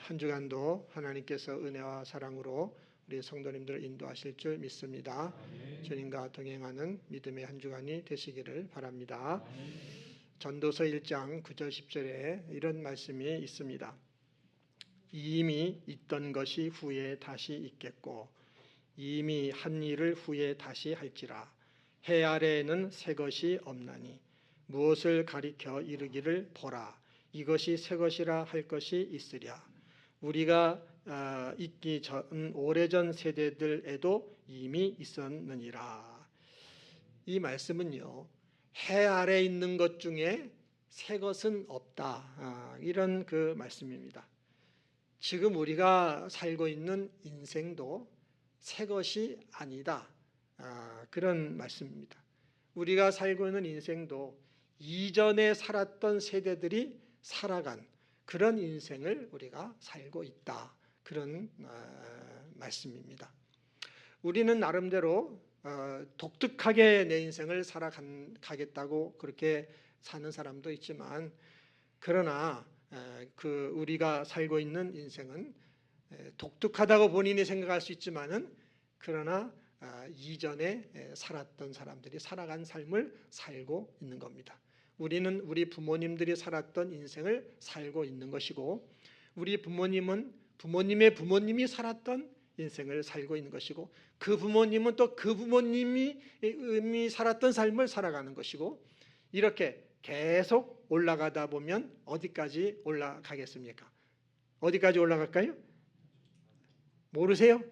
한 주간도 하나님께서 은혜와 사랑으로 우리 성도님들을 인도하실 줄 믿습니다. 주님과 동행하는 믿음의 한 주간이 되시기를 바랍니다. 전도서 1장 9절 10절에 이런 말씀이 있습니다. 이미 있던 것이 후에 다시 있겠고 이미 한 일을 후에 다시 할지라. 해 아래에는 새 것이 없나니 무엇을 가리켜 이르기를 보라. 이것이 새 것이라 할 것이 있으랴. 우리가 있기 전 오래전 세대들에도 이미 있었느니라. 이 말씀은요, 해 아래 있는 것 중에 새 것은 없다, 이런 그 말씀입니다. 지금 우리가 살고 있는 인생도 새 것이 아니다, 그런 말씀입니다. 우리가 살고 있는 인생도 이전에 살았던 세대들이 살아간 그런 인생을 우리가 살고 있다, 그런 말씀입니다. 우리는 나름대로 독특하게 내 인생을 살아가겠다고 그렇게 사는 사람도 있지만, 그러나 우리가 살고 있는 인생은 독특하다고 본인이 생각할 수 있지만은, 그러나 이전에 살았던 사람들이 살아간 삶을 살고 있는 겁니다. 우리는 우리 부모님들이 살았던 인생을 살고 있는 것이고, 우리 부모님은 부모님의 부모님이 살았던 인생을 살고 있는 것이고, 그 부모님은 또 그 부모님이 살았던 삶을 살아가는 것이고, 이렇게 계속 올라가다 보면 어디까지 올라가겠습니까? 어디까지 올라갈까요? 모르세요?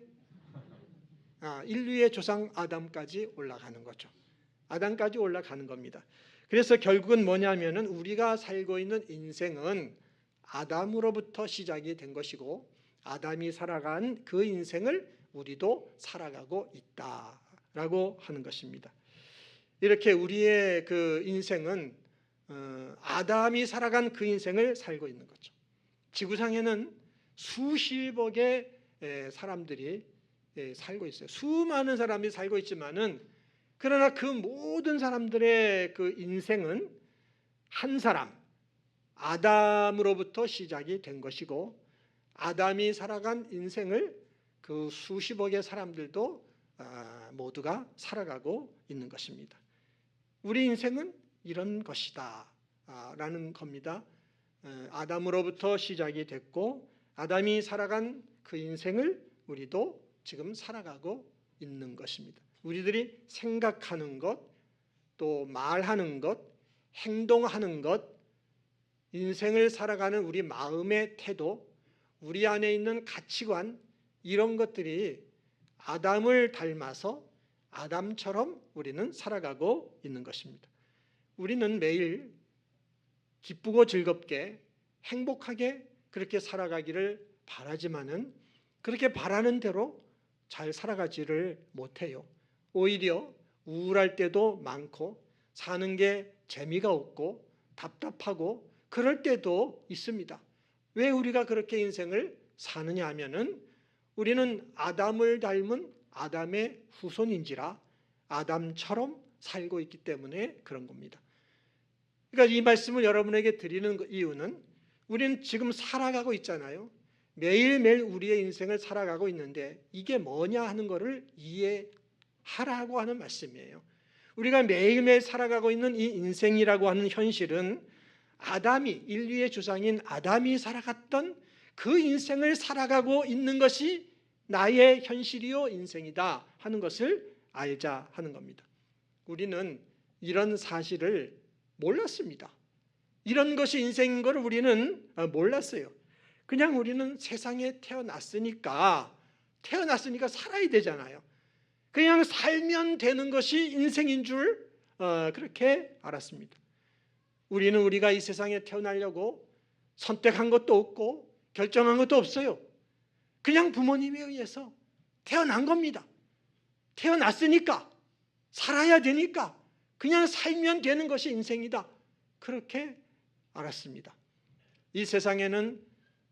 인류의 조상 아담까지 올라가는 거죠. 아담까지 올라가는 겁니다. 그래서 결국은 뭐냐면은, 우리가 살고 있는 인생은 아담으로부터 시작이 된 것이고, 아담이 살아간 그 인생을 우리도 살아가고 있다라고 하는 것입니다. 이렇게 우리의 그 인생은 아담이 살아간 그 인생을 살고 있는 거죠. 지구상에는 수십억의 사람들이 살고 있어요. 수많은 사람이 살고 있지만은, 그러나 그 모든 사람들의 그 인생은 한 사람, 아담으로부터 시작이 된 것이고, 아담이 살아간 인생을 그 수십억의 사람들도 모두가 살아가고 있는 것입니다. 우리 인생은 이런 것이다 라는 겁니다. 아담으로부터 시작이 됐고, 아담이 살아간 그 인생을 우리도 지금 살아가고 있는 것입니다. 우리들이 생각하는 것, 또 말하는 것, 행동하는 것, 인생을 살아가는 우리 마음의 태도, 우리 안에 있는 가치관, 이런 것들이 아담을 닮아서 아담처럼 우리는 살아가고 있는 것입니다. 우리는 매일 기쁘고 즐겁게 행복하게 그렇게 살아가기를 바라지만은, 그렇게 바라는 대로 잘 살아가지를 못해요. 오히려 우울할 때도 많고, 사는 게 재미가 없고 답답하고 그럴 때도 있습니다. 왜 우리가 그렇게 인생을 사느냐 하면은, 우리는 아담을 닮은 아담의 후손인지라 아담처럼 살고 있기 때문에 그런 겁니다. 그러니까 이 말씀을 여러분에게 드리는 이유는, 우리는 지금 살아가고 있잖아요. 매일매일 우리의 인생을 살아가고 있는데, 이게 뭐냐 하는 것을 이해하라고 하는 말씀이에요. 우리가 매일매일 살아가고 있는 이 인생이라고 하는 현실은, 아담이, 인류의 조상인 아담이 살아갔던 그 인생을 살아가고 있는 것이 나의 현실이요 인생이다 하는 것을 알자 하는 겁니다. 우리는 이런 사실을 몰랐습니다. 이런 것이 인생인 걸 우리는 몰랐어요. 그냥 우리는 세상에 태어났으니까 살아야 되잖아요. 그냥 살면 되는 것이 인생인 줄 그렇게 알았습니다. 우리는 우리가 이 세상에 태어나려고 선택한 것도 없고 결정한 것도 없어요. 그냥 부모님에 의해서 태어난 겁니다. 태어났으니까, 살아야 되니까 그냥 살면 되는 것이 인생이다, 그렇게 알았습니다. 이 세상에는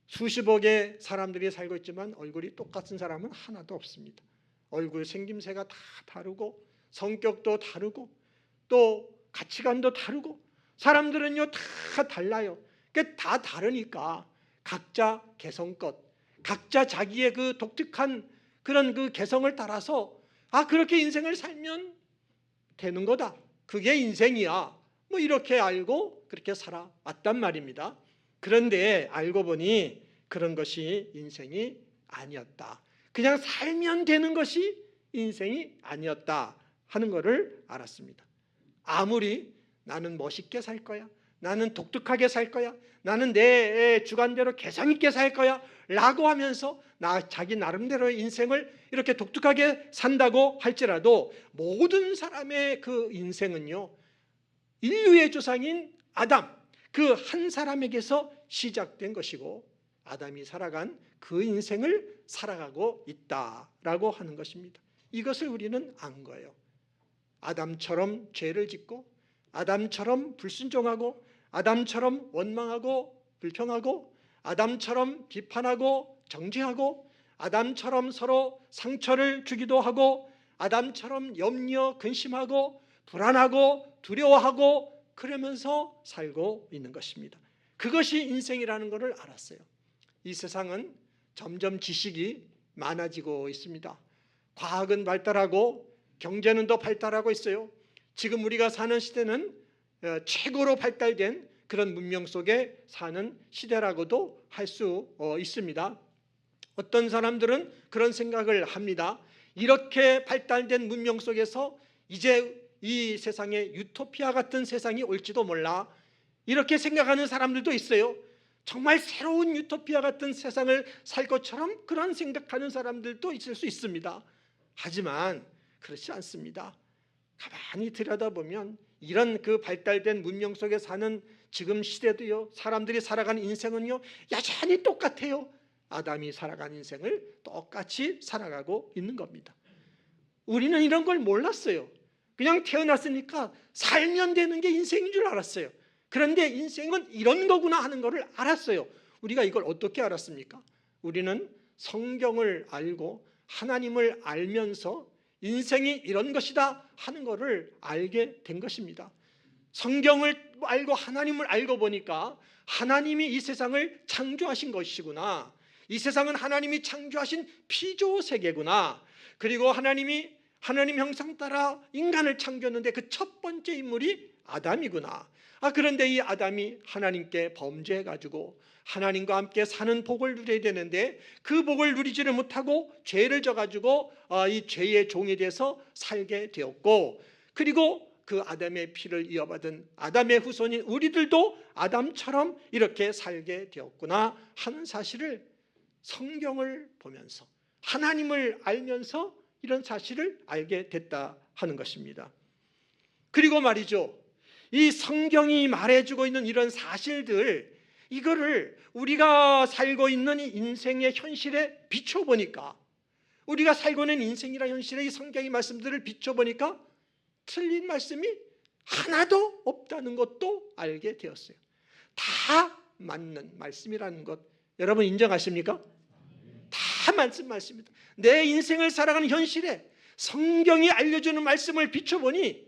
수십억의 사람들이 살고 있지만 얼굴이 똑같은 사람은 하나도 없습니다. 얼굴 생김새가 다 다르고, 성격도 다르고, 또 가치관도 다르고, 사람들은요 다 달라요. 그러니까 다 다르니까 각자 개성껏, 각자 자기의 그 독특한 그런 그 개성을 따라서 그렇게 인생을 살면 되는 거다. 그게 인생이야. 뭐 이렇게 알고 그렇게 살아왔단 말입니다. 그런데 알고 보니 그런 것이 인생이 아니었다. 그냥 살면 되는 것이 인생이 아니었다 하는 것을 알았습니다. 아무리 나는 멋있게 살 거야, 나는 독특하게 살 거야, 나는 내 주관대로 개성 있게 살 거야 라고 하면서 자기 나름대로의 인생을 이렇게 독특하게 산다고 할지라도 모든 사람의 그 인생은요, 인류의 조상인 아담 그 한 사람에게서 시작된 것이고 아담이 살아간 그 인생을 살아가고 있다라고 하는 것입니다. 이것을 우리는 안 거예요. 아담처럼 죄를 짓고 아담처럼 불순종하고 아담처럼 원망하고 불평하고 아담처럼 비판하고 정죄하고 아담처럼 서로 상처를 주기도 하고 아담처럼 염려 근심하고 불안하고 두려워하고 그러면서 살고 있는 것입니다. 그것이 인생이라는 것을 알았어요. 이 세상은 점점 지식이 많아지고 있습니다. 과학은 발달하고 경제는 더 발달하고 있어요. 지금 우리가 사는 시대는 최고로 발달된 그런 문명 속에 사는 시대라고도 할 수 있습니다. 어떤 사람들은 그런 생각을 합니다. 이렇게 발달된 문명 속에서 이제 이 세상에 유토피아 같은 세상이 올지도 몰라, 이렇게 생각하는 사람들도 있어요. 정말 새로운 유토피아 같은 세상을 살 것처럼 그런 생각하는 사람들도 있을 수 있습니다. 하지만 그렇지 않습니다. 가만히 들여다보면 이런 그 발달된 문명 속에 사는 지금 시대도요, 사람들이 살아가는 인생은요 여전히 똑같아요. 아담이 살아간 인생을 똑같이 살아가고 있는 겁니다. 우리는 이런 걸 몰랐어요. 그냥 태어났으니까 살면 되는 게 인생인 줄 알았어요. 그런데 인생은 이런 거구나 하는 것을 알았어요. 우리가 이걸 어떻게 알았습니까? 우리는 성경을 알고 하나님을 알면서 인생이 이런 것이다 하는 것을 알게 된 것입니다. 성경을 알고 하나님을 알고 보니까 하나님이 이 세상을 창조하신 것이구나, 이 세상은 하나님이 창조하신 피조 세계구나, 그리고 하나님이 하나님 형상 따라 인간을 창조했는데 그 첫 번째 인물이 아담이구나. 그런데 이 아담이 하나님께 범죄해가지고 하나님과 함께 사는 복을 누려야 되는데 그 복을 누리지를 못하고 죄를 져가지고 이 죄의 종이 돼서 살게 되었고, 그리고 그 아담의 피를 이어받은 아담의 후손인 우리들도 아담처럼 이렇게 살게 되었구나 하는 사실을 성경을 보면서 하나님을 알면서 이런 사실을 알게 됐다 하는 것입니다. 그리고 말이죠, 이 성경이 말해주고 있는 이런 사실들, 이거를 우리가 살고 있는 이 인생의 현실에 비춰보니까, 우리가 살고 있는 인생이라 현실에 이 성경의 말씀들을 비춰보니까 틀린 말씀이 하나도 없다는 것도 알게 되었어요. 다 맞는 말씀이라는 것 여러분 인정하십니까? 다 맞는 말씀입니다. 내 인생을 살아가는 현실에 성경이 알려주는 말씀을 비춰보니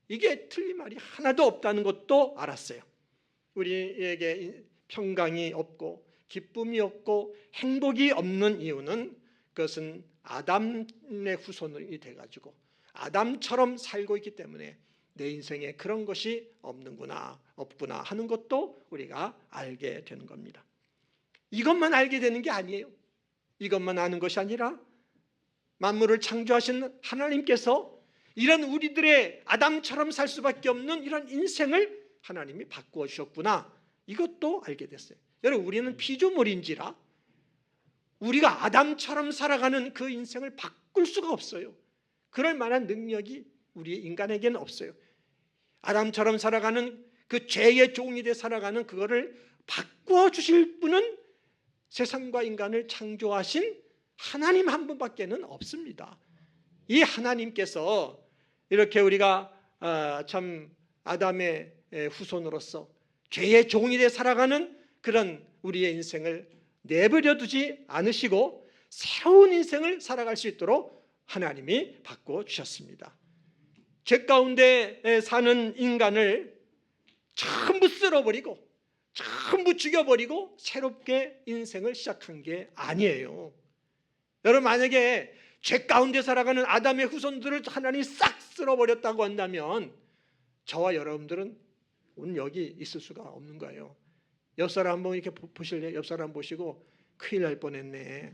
이게 틀린 말이 하나도 없다는 것도 알았어요. 우리에게 평강이 없고 기쁨이 없고 행복이 없는 이유는 그것은 아담의 후손이 돼가지고 아담처럼 살고 있기 때문에 내 인생에 그런 것이 없구나 하는 것도 우리가 알게 되는 겁니다. 이것만 알게 되는 게 아니에요. 이것만 아는 것이 아니라 만물을 창조하신 하나님께서 이런 우리들의 아담처럼 살 수밖에 없는 이런 인생을 하나님이 바꾸어 주셨구나, 이것도 알게 됐어요. 여러분, 우리는 피조물인지라 우리가 아담처럼 살아가는 그 인생을 바꿀 수가 없어요. 그럴 만한 능력이 우리 인간에게는 없어요. 아담처럼 살아가는 그 죄의 종이 돼 살아가는 그거를 바꾸어 주실 분은 세상과 인간을 창조하신 하나님 한 분밖에는 없습니다. 이 하나님께서 이렇게 우리가 참 아담의 후손으로서 죄의 종이 돼 살아가는 그런 우리의 인생을 내버려 두지 않으시고 새로운 인생을 살아갈 수 있도록 하나님이 바꿔 주셨습니다. 죄 가운데 사는 인간을 전부 쓸어버리고 전부 죽여버리고 새롭게 인생을 시작한 게 아니에요. 여러분, 만약에 죄 가운데 살아가는 아담의 후손들을 하나님이 싹 쓸어버렸다고 한다면 저와 여러분들은 오늘 여기 있을 수가 없는 거예요. 옆 사람 한번 이렇게 보실래요? 옆 사람 보시고 큰일 날 뻔했네,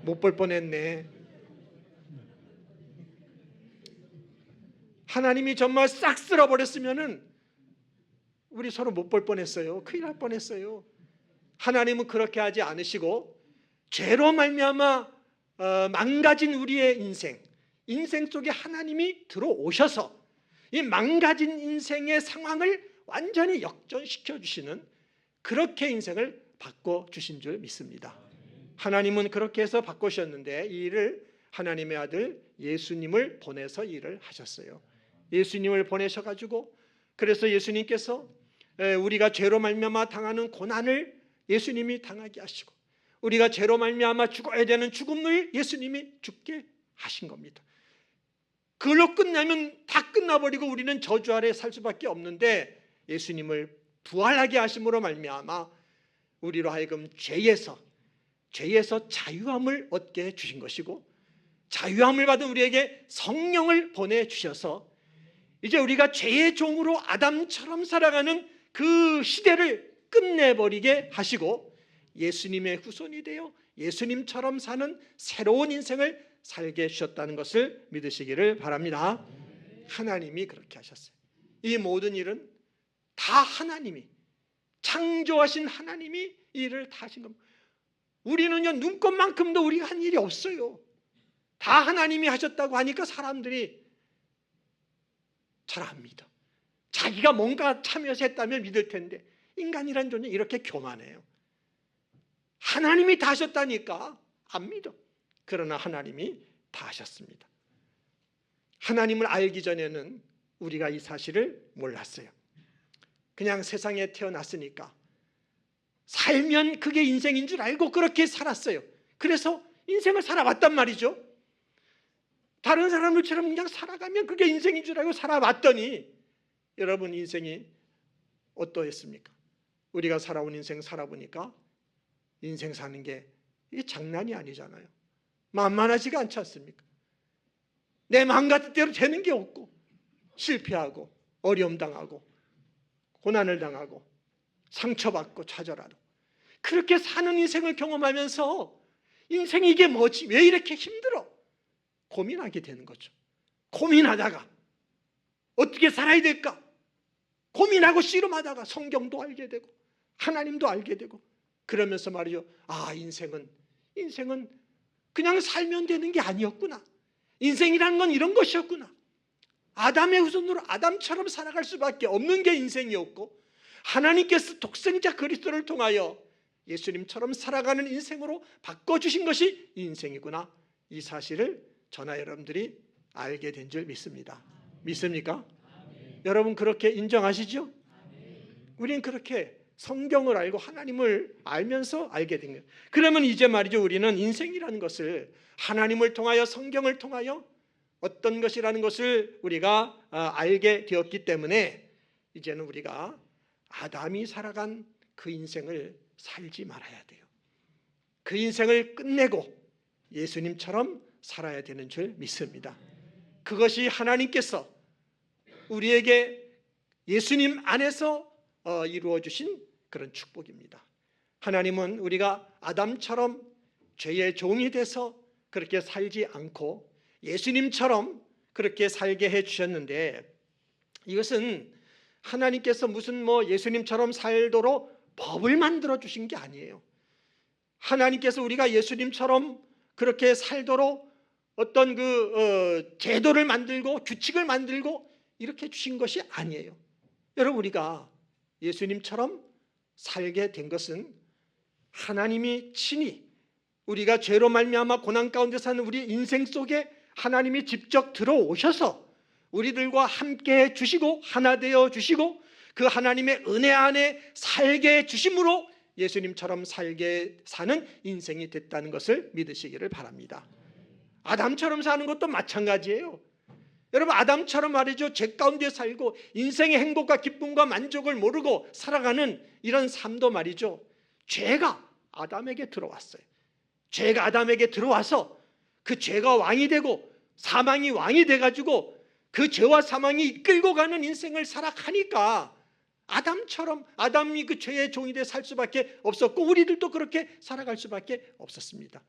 못 볼 뻔했네. 하나님이 정말 싹 쓸어버렸으면은 우리 서로 못 볼 뻔했어요. 큰일 날 뻔했어요. 하나님은 그렇게 하지 않으시고 죄로 말미암아 망가진 우리의 인생 속에 하나님이 들어오셔서 이 망가진 인생의 상황을 완전히 역전시켜 주시는, 그렇게 인생을 바꿔주신 줄 믿습니다. 하나님은 그렇게 해서 바꾸셨는데 이 일을 하나님의 아들 예수님을 보내서 일을 하셨어요. 예수님을 보내셔가지고, 그래서 예수님께서 우리가 죄로 말미암아 당하는 고난을 예수님이 당하게 하시고, 우리가 죄로 말미암아 죽어야 되는 죽음을 예수님이 죽게 하신 겁니다. 그걸로 끝나면 다 끝나버리고 우리는 저주 아래 살 수밖에 없는데, 예수님을 부활하게 하심으로 말미암아 우리로 하여금 죄에서 자유함을 얻게 해주신 것이고, 자유함을 받은 우리에게 성령을 보내주셔서 이제 우리가 죄의 종으로 아담처럼 살아가는 그 시대를 끝내버리게 하시고 예수님의 후손이 되어 예수님처럼 사는 새로운 인생을 살게 해주셨다는 것을 믿으시기를 바랍니다. 하나님이 그렇게 하셨어요. 이 모든 일은 다 하나님이, 창조하신 하나님이 이 일을 다 하신 겁니다. 우리는요, 눈꽃만큼도 우리가 한 일이 없어요. 다 하나님이 하셨다고 하니까 사람들이 잘 안 믿어. 자기가 뭔가 참여해서 했다면 믿을 텐데 인간이란 존재 이렇게 교만해요. 하나님이 다 하셨다니까 안 믿어. 그러나 하나님이 다 하셨습니다. 하나님을 알기 전에는 우리가 이 사실을 몰랐어요. 그냥 세상에 태어났으니까 살면 그게 인생인 줄 알고 그렇게 살았어요. 그래서 인생을 살아왔단 말이죠. 다른 사람들처럼 그냥 살아가면 그게 인생인 줄 알고 살아왔더니 여러분, 인생이 어떠했습니까? 우리가 살아온 인생 살아보니까 인생 사는 게 이게 장난이 아니잖아요. 만만하지가 않지 않습니까? 내 마음 같은 대로 되는 게 없고 실패하고 어려움 당하고 고난을 당하고 상처받고 좌절하고 그렇게 사는 인생을 경험하면서 인생이 이게 뭐지? 왜 이렇게 힘들어? 고민하게 되는 거죠. 고민하다가 어떻게 살아야 될까? 고민하고 씨름하다가 성경도 알게 되고 하나님도 알게 되고 그러면서 말이죠. 아, 인생은 그냥 살면 되는 게 아니었구나. 인생이라는 건 이런 것이었구나. 아담의 후손으로 아담처럼 살아갈 수밖에 없는 게 인생이었고, 하나님께서 독생자 그리스도를 통하여 예수님처럼 살아가는 인생으로 바꿔주신 것이 인생이구나. 이 사실을 저나 여러분들이 알게 된 줄 믿습니다. 믿습니까? 여러분 그렇게 인정하시죠? 우리는 그렇게 성경을 알고 하나님을 알면서 알게 된 거예요. 그러면 이제 말이죠, 우리는 인생이라는 것을 하나님을 통하여 성경을 통하여 어떤 것이라는 것을 우리가 알게 되었기 때문에 이제는 우리가 아담이 살아간 그 인생을 살지 말아야 돼요. 그 인생을 끝내고 예수님처럼 살아야 되는 줄 믿습니다. 그것이 하나님께서 우리에게 예수님 안에서 이루어 주신 그런 축복입니다. 하나님은 우리가 아담처럼 죄의 종이 돼서 그렇게 살지 않고 예수님처럼 그렇게 살게 해 주셨는데, 이것은 하나님께서 무슨 예수님처럼 살도록 법을 만들어 주신 게 아니에요. 하나님께서 우리가 예수님처럼 그렇게 살도록 어떤 제도를 만들고 규칙을 만들고 이렇게 주신 것이 아니에요. 여러분, 우리가 예수님처럼 살게 된 것은 하나님이 친히 우리가 죄로 말미암아 고난 가운데 사는 우리 인생 속에 하나님이 직접 들어오셔서 우리들과 함께 주시고 하나 되어 주시고 그 하나님의 은혜 안에 살게 주심으로 예수님처럼 살게 사는 인생이 됐다는 것을 믿으시기를 바랍니다. 아담처럼 사는 것도 마찬가지예요. 여러분, 아담처럼 말이죠, 죄 가운데 살고 인생의 행복과 기쁨과 만족을 모르고 살아가는 이런 삶도 말이죠, 죄가 아담에게 들어왔어요. 죄가 아담에게 들어와서 그 죄가 왕이 되고 사망이 왕이 돼가지고 그 죄와 사망이 이끌고 가는 인생을 살아가니까 아담처럼, 아담이 그 죄의 종이 돼 살 수밖에 없었고 우리들도 그렇게 살아갈 수밖에 없었습니다.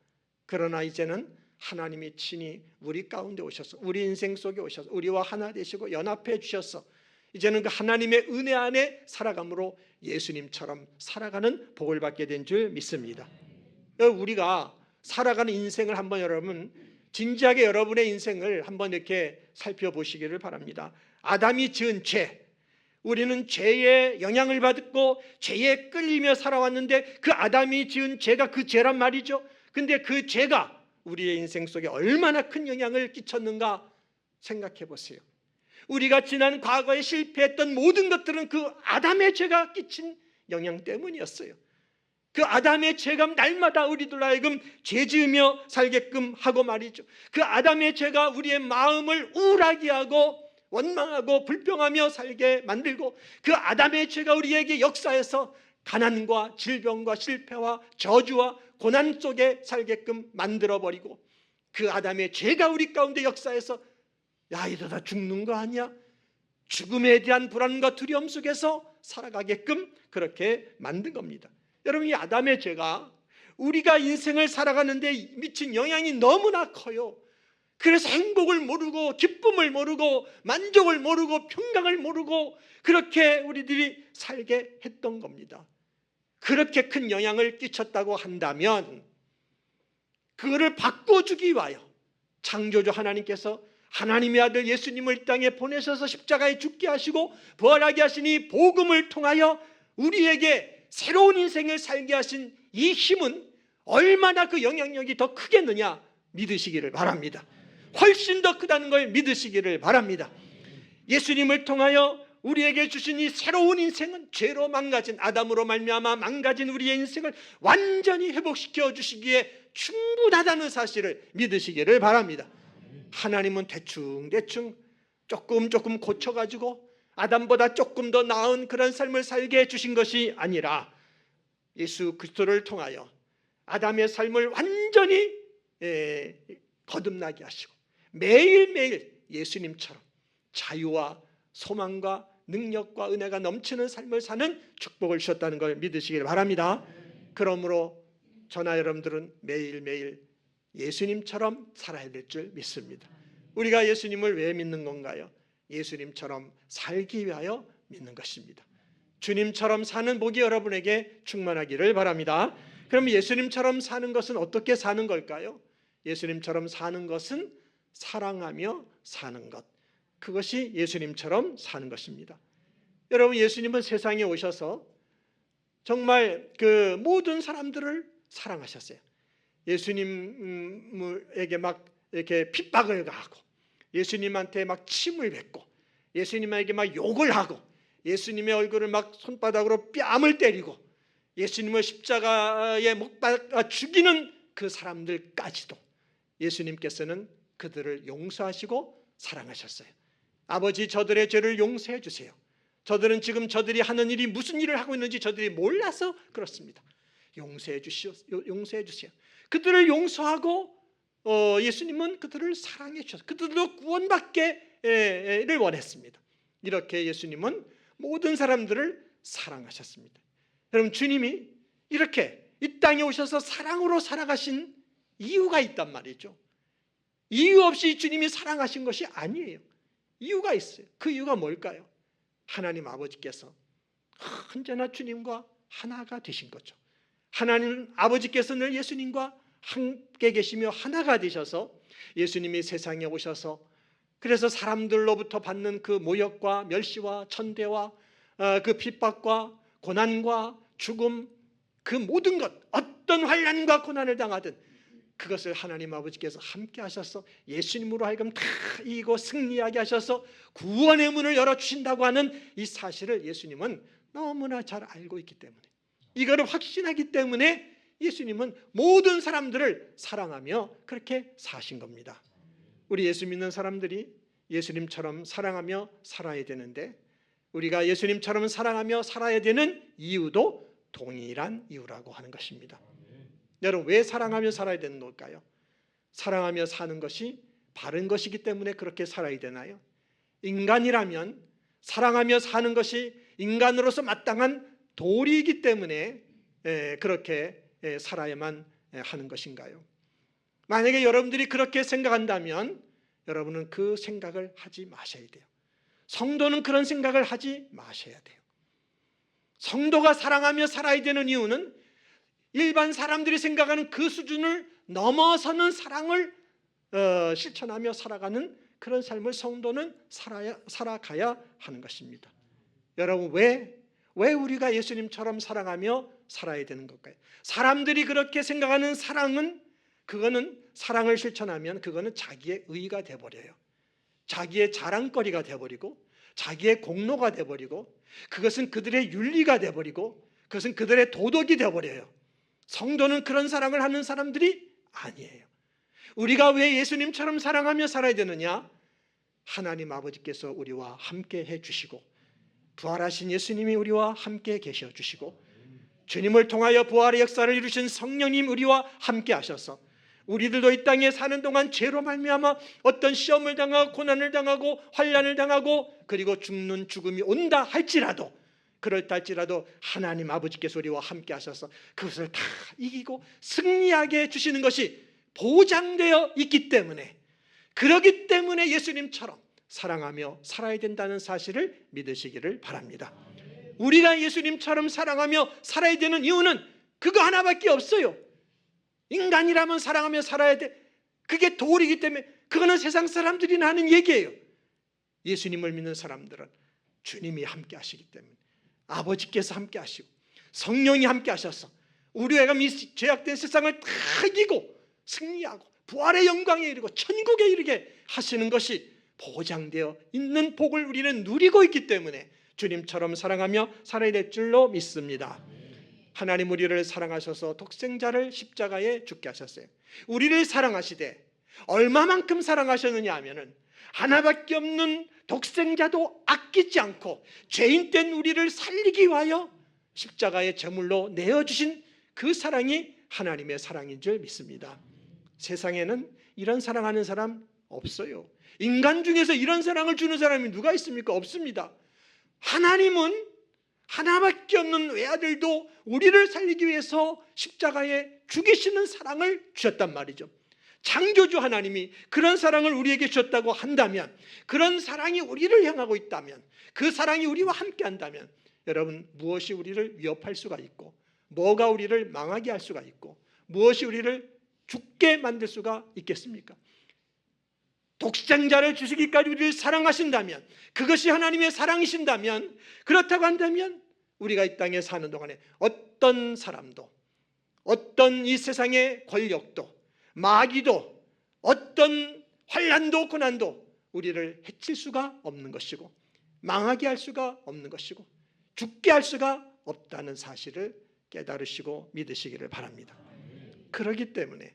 그러나 이제는 하나님이 친히 우리 가운데 오셔서, 우리 인생 속에 오셔서 우리와 하나 되시고 연합해 주셔서 이제는 그 하나님의 은혜 안에 살아감으로 예수님처럼 살아가는 복을 받게 된 줄 믿습니다. 우리가 살아가는 인생을 한번 여러분 진지하게 여러분의 인생을 한번 이렇게 살펴보시기를 바랍니다. 아담이 지은 죄, 우리는 죄의 영향을 받고 죄에 끌리며 살아왔는데 그 아담이 지은 죄가 그 죄란 말이죠. 근데 그 죄가 우리의 인생 속에 얼마나 큰 영향을 끼쳤는가 생각해 보세요. 우리가 지난 과거에 실패했던 모든 것들은 그 아담의 죄가 끼친 영향 때문이었어요. 그 아담의 죄가 날마다 우리들 하여금 죄 지으며 살게끔 하고 말이죠. 그 아담의 죄가 우리의 마음을 우울하게 하고 원망하고 불평하며 살게 만들고 그 아담의 죄가 우리에게 역사에서 가난과 질병과 실패와 저주와 고난 속에 살게끔 만들어버리고 그 아담의 죄가 우리 가운데 역사에서 야, 이러다 죽는 거 아니야? 죽음에 대한 불안과 두려움 속에서 살아가게끔 그렇게 만든 겁니다. 여러분, 이 아담의 죄가 우리가 인생을 살아가는데 미친 영향이 너무나 커요. 그래서 행복을 모르고 기쁨을 모르고 만족을 모르고 평강을 모르고 그렇게 우리들이 살게 했던 겁니다. 그렇게 큰 영향을 끼쳤다고 한다면 그거를 바꿔주기 위하여 창조주 하나님께서 하나님의 아들 예수님을 이 땅에 보내셔서 십자가에 죽게 하시고 부활하게 하시니 복음을 통하여 우리에게 새로운 인생을 살게 하신 이 힘은 얼마나 그 영향력이 더 크겠느냐 믿으시기를 바랍니다. 훨씬 더 크다는 걸 믿으시기를 바랍니다. 예수님을 통하여 우리에게 주신 이 새로운 인생은 죄로 망가진, 아담으로 말미암아 망가진 우리의 인생을 완전히 회복시켜 주시기에 충분하다는 사실을 믿으시기를 바랍니다. 하나님은 대충 조금 고쳐가지고 아담보다 조금 더 나은 그런 삶을 살게 해주신 것이 아니라 예수 그리스도를 통하여 아담의 삶을 완전히 거듭나게 하시고 매일매일 예수님처럼 자유와 소망과 능력과 은혜가 넘치는 삶을 사는 축복을 주셨다는 걸 믿으시길 바랍니다. 그러므로 저나 여러분들은 매일매일 예수님처럼 살아야 될 줄 믿습니다. 우리가 예수님을 왜 믿는 건가요? 예수님처럼 살기 위하여 믿는 것입니다. 주님처럼 사는 복이 여러분에게 충만하기를 바랍니다. 그럼 예수님처럼 사는 것은 어떻게 사는 걸까요? 예수님처럼 사는 것은 사랑하며 사는 것, 그것이 예수님처럼 사는 것입니다. 여러분, 예수님은 세상에 오셔서 정말 그 모든 사람들을 사랑하셨어요. 예수님에게 막 이렇게 핍박을 가하고 예수님한테 막 침을 뱉고 예수님에게 막 욕을 하고 예수님의 얼굴을 막 손바닥으로 뺨을 때리고 예수님을 십자가에 못 박아 죽이는 그 사람들까지도 예수님께서는 그들을 용서하시고 사랑하셨어요. 아버지, 저들의 죄를 용서해 주세요. 저들은 지금 저들이 하는 일이 무슨 일을 하고 있는지 저들이 몰라서 그렇습니다. 용서해 주시오. 용서해 주세요. 그들을 용서하고 예수님은 그들을 사랑해 주셔서 그들도 구원받기를 원했습니다. 이렇게 예수님은 모든 사람들을 사랑하셨습니다. 여러분, 주님이 이렇게 이 땅에 오셔서 사랑으로 살아가신 이유가 있단 말이죠. 이유 없이 주님이 사랑하신 것이 아니에요. 이유가 있어요. 그 이유가 뭘까요? 하나님 아버지께서 언제나 주님과 하나가 되신 거죠. 하나님 아버지께서 늘 예수님과 함께 계시며 하나가 되셔서 예수님이 세상에 오셔서 그래서 사람들로부터 받는 그 모욕과 멸시와 천대와 그 핍박과 고난과 죽음, 그 모든 것, 어떤 환난과 고난을 당하든 그것을 하나님 아버지께서 함께 하셔서 예수님으로 하여금 다 이기고 승리하게 하셔서 구원의 문을 열어주신다고 하는 이 사실을 예수님은 너무나 잘 알고 있기 때문에, 이거를 확신하기 때문에 예수님은 모든 사람들을 사랑하며 그렇게 사신 겁니다. 우리 예수 믿는 사람들이 예수님처럼 사랑하며 살아야 되는데 우리가 예수님처럼 사랑하며 살아야 되는 이유도 동일한 이유라고 하는 것입니다. 여러분, 왜 사랑하며 살아야 되는 걸까요? 사랑하며 사는 것이 바른 것이기 때문에 그렇게 살아야 되나요? 인간이라면 사랑하며 사는 것이 인간으로서 마땅한 도리이기 때문에 그렇게 살아야만 하는 것인가요? 만약에 여러분들이 그렇게 생각한다면 여러분은 그 생각을 하지 마셔야 돼요. 성도는 그런 생각을 하지 마셔야 돼요. 성도가 사랑하며 살아야 되는 이유는 일반 사람들이 생각하는 그 수준을 넘어서는 사랑을 실천하며 살아가는 그런 삶을 성도는 살아가야 하는 것입니다. 여러분, 왜 우리가 예수님처럼 사랑하며 살아야 되는 걸까요? 사람들이 그렇게 생각하는 사랑은, 그거는 사랑을 실천하면 그거는 자기의 의가 돼버려요. 자기의 자랑거리가 돼버리고 자기의 공로가 돼버리고 그것은 그들의 윤리가 돼버리고 그것은 그들의 도덕이 돼버려요. 성도는 그런 사랑을 하는 사람들이 아니에요. 우리가 왜 예수님처럼 사랑하며 살아야 되느냐? 하나님 아버지께서 우리와 함께 해주시고 부활하신 예수님이 우리와 함께 계셔 주시고 주님을 통하여 부활의 역사를 이루신 성령님 우리와 함께 하셔서 우리들도 이 땅에 사는 동안 죄로 말미암아 어떤 시험을 당하고 고난을 당하고 환난을 당하고 그리고 죽는 죽음이 온다 할지라도, 그렇다 할지라도 하나님 아버지께서 우리와 함께 하셔서 그것을 다 이기고 승리하게 해주시는 것이 보장되어 있기 때문에, 그러기 때문에 예수님처럼 사랑하며 살아야 된다는 사실을 믿으시기를 바랍니다. 우리가 예수님처럼 사랑하며 살아야 되는 이유는 그거 하나밖에 없어요. 인간이라면 사랑하며 살아야 돼. 그게 도리이기 때문에. 그거는 세상 사람들이 하는 얘기예요. 예수님을 믿는 사람들은 주님이 함께 하시기 때문에, 아버지께서 함께 하시고 성령이 함께 하셔서 우리가 이 죄악된 세상을 다 이기고 승리하고 부활의 영광에 이르고 천국에 이르게 하시는 것이 보장되어 있는 복을 우리는 누리고 있기 때문에 주님처럼 사랑하며 살아야 될 줄로 믿습니다. 하나님 우리를 사랑하셔서 독생자를 십자가에 죽게 하셨어요. 우리를 사랑하시되 얼마만큼 사랑하셨느냐 하면은 하나밖에 없는 독생자도 아끼지 않고 죄인된 우리를 살리기 위하여 십자가의 제물로 내어주신 그 사랑이 하나님의 사랑인 줄 믿습니다. 세상에는 이런 사랑하는 사람 없어요. 인간 중에서 이런 사랑을 주는 사람이 누가 있습니까? 없습니다. 하나님은 하나밖에 없는 외아들도 우리를 살리기 위해서 십자가에 죽이시는 사랑을 주셨단 말이죠. 창조주 하나님이 그런 사랑을 우리에게 주셨다고 한다면, 그런 사랑이 우리를 향하고 있다면, 그 사랑이 우리와 함께 한다면 여러분, 무엇이 우리를 위협할 수가 있고 뭐가 우리를 망하게 할 수가 있고 무엇이 우리를 죽게 만들 수가 있겠습니까? 독생자를 주시기까지 우리를 사랑하신다면, 그것이 하나님의 사랑이신다면, 그렇다고 한다면 우리가 이 땅에 사는 동안에 어떤 사람도, 어떤 이 세상의 권력도, 마귀도, 어떤 환난도 고난도 우리를 해칠 수가 없는 것이고 망하게 할 수가 없는 것이고 죽게 할 수가 없다는 사실을 깨달으시고 믿으시기를 바랍니다. 그렇기 때문에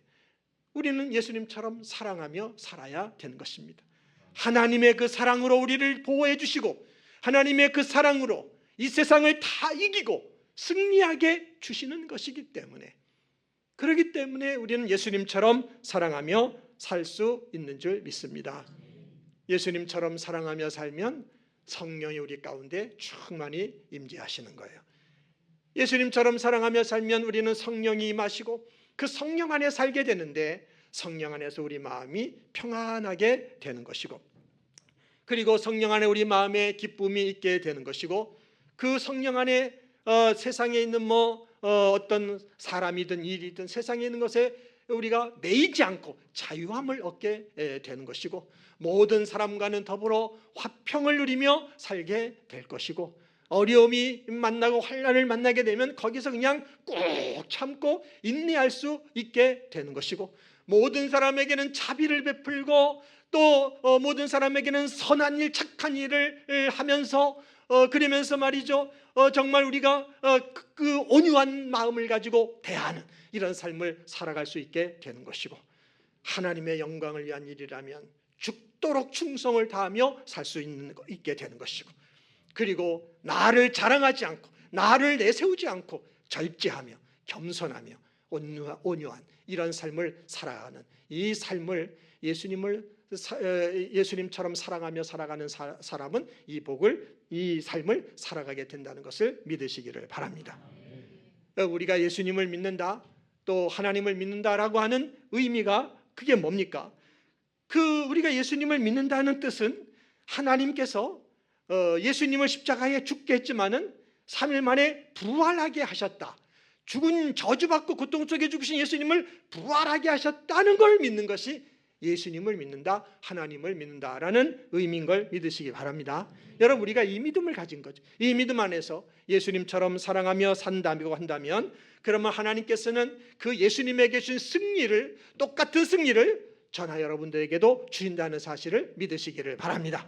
우리는 예수님처럼 사랑하며 살아야 되는 것입니다. 하나님의 그 사랑으로 우리를 보호해 주시고 하나님의 그 사랑으로 이 세상을 다 이기고 승리하게 주시는 것이기 때문에, 그렇기 때문에 우리는 예수님처럼 사랑하며 살 수 있는 줄 믿습니다. 예수님처럼 사랑하며 살면 성령이 우리 가운데 충만히 임재하시는 거예요. 예수님처럼 사랑하며 살면 우리는 성령이 임하시고 그 성령 안에 살게 되는데 성령 안에서 우리 마음이 평안하게 되는 것이고, 그리고 성령 안에 우리 마음에 기쁨이 있게 되는 것이고, 그 성령 안에 세상에 있는 어떤 사람이든 일이든 세상에 있는 것에 우리가 매이지 않고 자유함을 얻게 되는 것이고, 모든 사람과는 더불어 화평을 누리며 살게 될 것이고, 어려움이 만나고 환난을 만나게 되면 거기서 그냥 꾹 참고 인내할 수 있게 되는 것이고, 모든 사람에게는 자비를 베풀고 또 모든 사람에게는 선한 일, 착한 일을 하면서 그러면서 말이죠, 정말 우리가 그 온유한 마음을 가지고 대하는 이런 삶을 살아갈 수 있게 되는 것이고, 하나님의 영광을 위한 일이라면 죽도록 충성을 다하며 살 수 있게 되는 것이고, 그리고 나를 자랑하지 않고 나를 내세우지 않고 절제하며 겸손하며 온유한 이런 삶을 살아가는, 이 삶을 예수님처럼 사랑하며 살아가는 사람은 이 삶을 살아가게 된다는 것을 믿으시기를 바랍니다. 우리가 예수님을 믿는다, 또 하나님을 믿는다라고 하는 의미가 그게 뭡니까? 우리가 예수님을 믿는다는 뜻은 하나님께서 예수님을 십자가에 죽게 했지만은 3일 만에 부활하게 하셨다, 죽은 저주받고 고통 속에 죽으신 예수님을 부활하게 하셨다는 걸 믿는 것이 예수님을 믿는다, 하나님을 믿는다라는 의미인 걸 믿으시기 바랍니다. 여러분, 우리가 이 믿음을 가진 거죠. 이 믿음 안에서 예수님처럼 사랑하며 산다고 한다면, 그러면 하나님께서는 그 예수님에게 주신 승리를, 똑같은 승리를 저나 여러분들에게도 주신다는 사실을 믿으시기를 바랍니다.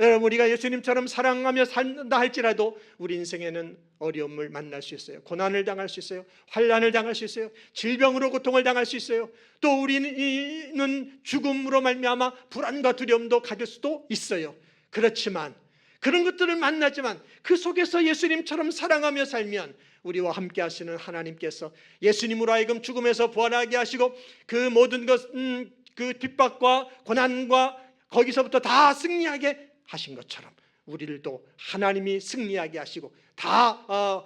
여러분, 우리가 예수님처럼 사랑하며 산다 할지라도 우리 인생에는 어려움을 만날 수 있어요. 고난을 당할 수 있어요. 환난을 당할 수 있어요. 질병으로 고통을 당할 수 있어요. 또 우리는 죽음으로 말미암아 불안과 두려움도 가질 수도 있어요. 그렇지만, 그런 것들을 만나지만 그 속에서 예수님처럼 사랑하며 살면 우리와 함께 하시는 하나님께서 예수님으로 하여금 죽음에서 부활하게 하시고, 그 모든 그 핍박과 고난과 거기서부터 다 승리하게 하신 것처럼 우리들도 하나님이 승리하게 하시고,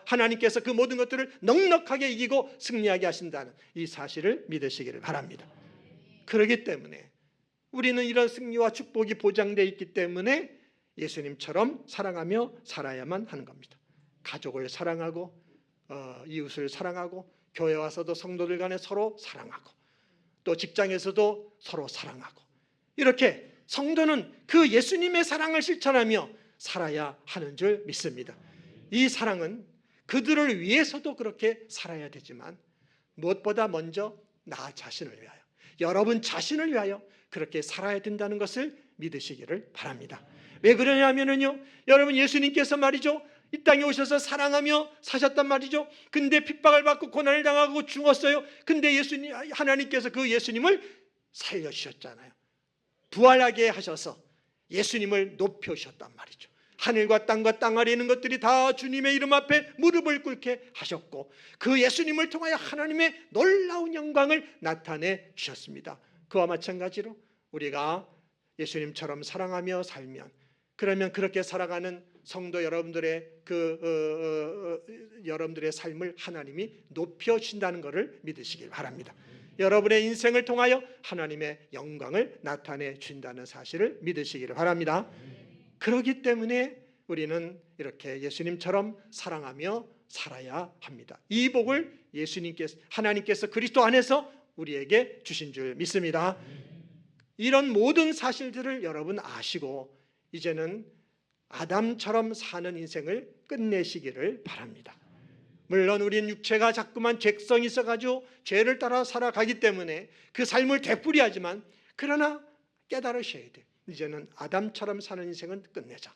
하나님께서 그 모든 것들을 넉넉하게 이기고 승리하게 하신다는 이 사실을 믿으시기를 바랍니다. 그렇기 때문에 우리는 이런 승리와 축복이 보장되어 있기 때문에 예수님처럼 사랑하며 살아야만 하는 겁니다. 가족을 사랑하고 이웃을 사랑하고, 교회 와서도 성도들 간에 서로 사랑하고, 또 직장에서도 서로 사랑하고, 이렇게 성도는 그 예수님의 사랑을 실천하며 살아야 하는 줄 믿습니다. 이 사랑은 그들을 위해서도 그렇게 살아야 되지만, 무엇보다 먼저 나 자신을 위하여, 여러분 자신을 위하여 그렇게 살아야 된다는 것을 믿으시기를 바랍니다. 왜 그러냐면요, 여러분, 예수님께서 말이죠, 이 땅에 오셔서 사랑하며 사셨단 말이죠. 근데 핍박을 받고 고난을 당하고 죽었어요. 근데 하나님께서 그 예수님을 살려주셨잖아요. 부활하게 하셔서 예수님을 높여주셨단 말이죠. 하늘과 땅과 땅 아래에 있는 것들이 다 주님의 이름 앞에 무릎을 꿇게 하셨고, 그 예수님을 통하여 하나님의 놀라운 영광을 나타내 주셨습니다. 그와 마찬가지로 우리가 예수님처럼 사랑하며 살면, 그러면 그렇게 살아가는 성도 여러분들의 여러분들의 삶을 하나님이 높여주신다는 것을 믿으시길 바랍니다. 여러분의 인생을 통하여 하나님의 영광을 나타내 준다는 사실을 믿으시기를 바랍니다. 그렇기 때문에 우리는 이렇게 예수님처럼 사랑하며 살아야 합니다. 이 복을 하나님께서 그리스도 안에서 우리에게 주신 줄 믿습니다. 이런 모든 사실들을 여러분 아시고 이제는 아담처럼 사는 인생을 끝내시기를 바랍니다. 물론 우리는 육체가 자꾸만 죄성이 있어가지고 죄를 따라 살아가기 때문에 그 삶을 되풀이하지만, 그러나 깨달으셔야 돼요. 이제는 아담처럼 사는 인생은 끝내자.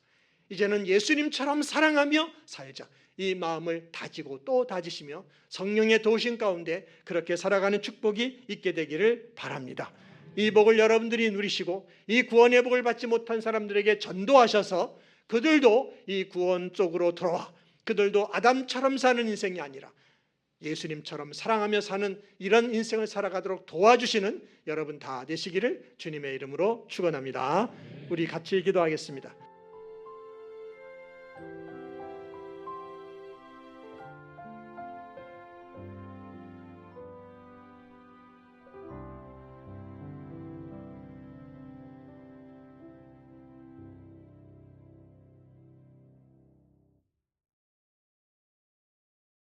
이제는 예수님처럼 사랑하며 살자. 이 마음을 다지고 또 다지시며 성령의 도우심 가운데 그렇게 살아가는 축복이 있게 되기를 바랍니다. 이 복을 여러분들이 누리시고 이 구원의 복을 받지 못한 사람들에게 전도하셔서 그들도 이 구원 쪽으로 들어와 그들도 아담처럼 사는 인생이 아니라 예수님처럼 사랑하며 사는 이런 인생을 살아가도록 도와주시는 여러분 다 되시기를 주님의 이름으로 축원합니다. 우리 같이 기도하겠습니다.